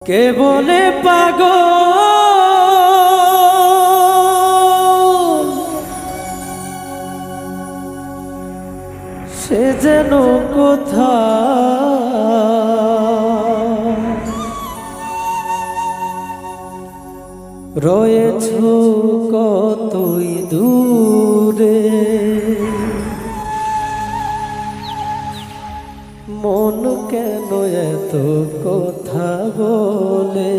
কে বলে পাগল সে যেন কোথা রয়েছ কতই দূরে মন কেন এত কথা বলে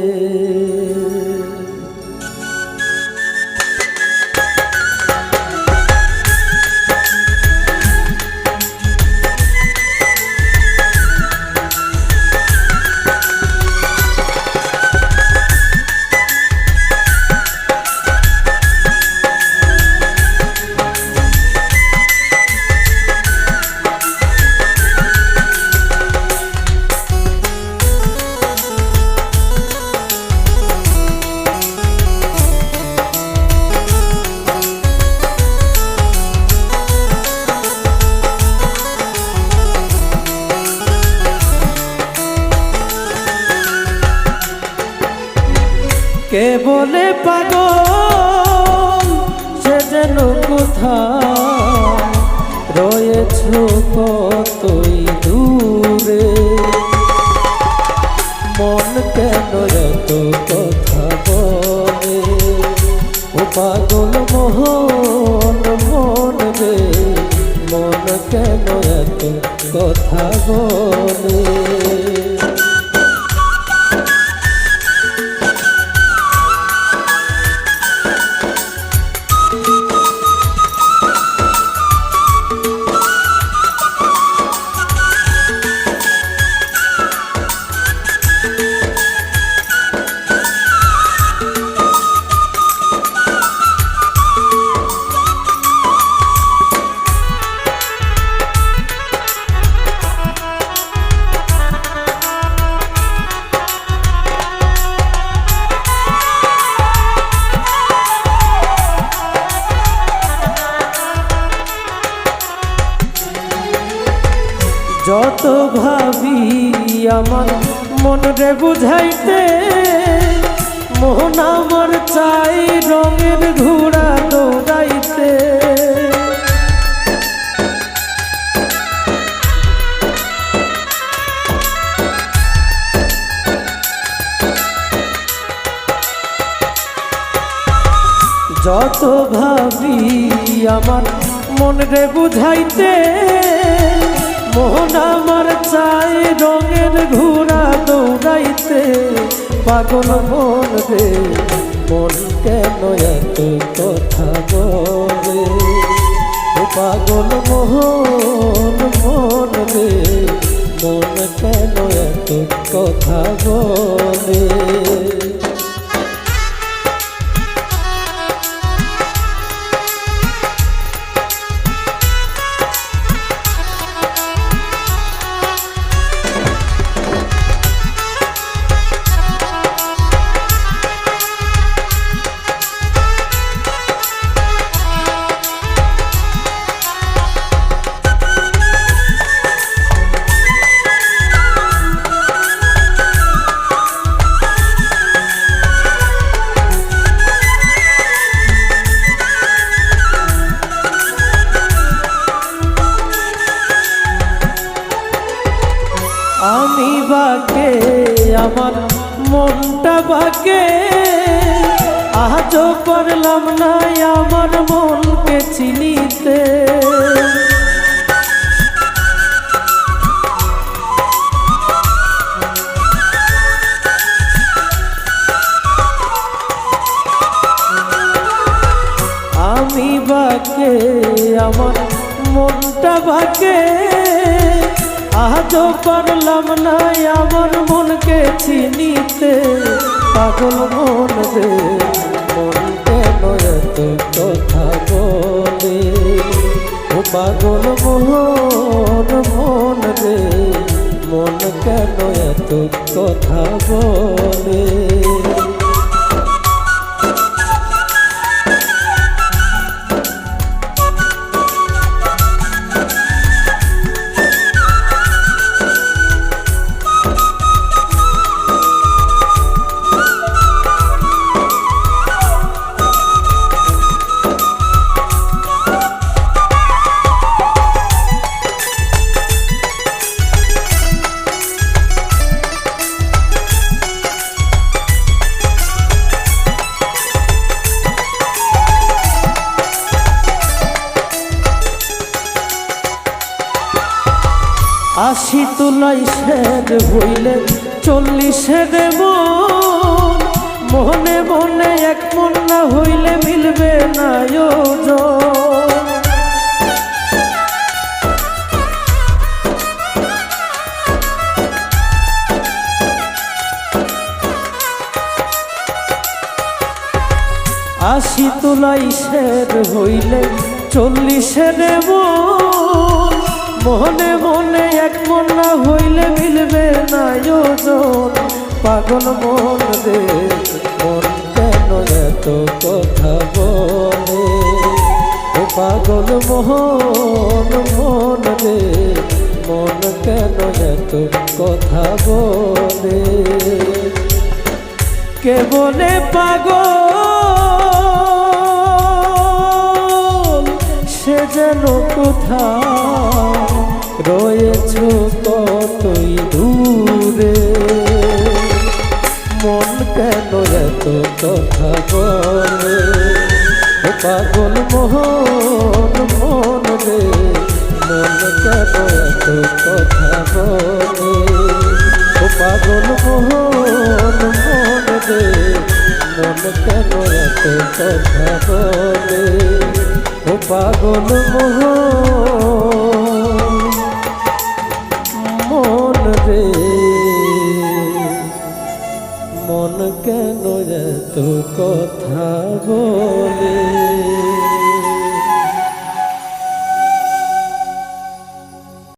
কে বলে পাগল সে যেন কোথায় রয়েছ কতই দূরে মন কেন এত কথা বলে ও পাগল মোহন মন রে মন কেন এত কথা বলে যত ভাবি আমার মন রে বুঝাইতে মোহন আমার চাই রঙের ঘোড়া দৌড়াইতে যত ভাবি আমার মন রে বুঝাইতে মোহন আমার চাই রঙের ঘোড়া দৌড়াইতে পাগল মন রে মন কেন এত কথা বলে ও পাগল মোহন মন রে মন কেন এত কথা বলে আমি বাকে আমার মনটা বাকে আজও পারলাম না আমার মনকে চিনিতে আমি বাকে আমার মনটা বাকে আজও পারলাম না আমার মনকে চিনিতে পাগল মন রে মন কেন এত কথা বলে ও পাগল মোহন মন রে মন কেন এত কথা বলে আশি তুলাই সের হইলে 40 মন, মনে মনে এক মন না হইলে মিলবে না ওজন। আশি তুলাই সের হইলে 40 মন, মনে মনে এক মন না হইলে মিলবে না ওজন। পাগল মন রে মন কেন এত কথা বলে, ও পাগল মন মন রে মন কেন এত কথা বলে। কে বলে পাগল সে যেন কোথাও রয়েছ কতই দূরে, মন কেন এত কথা বলে। ও পাগল মন মন রে মন কেন এত কথা বলে, ও পাগল মন মন রে মন কেন এত কথা বলে, ও পাগল মন রে মন কেন এত কথা বলে।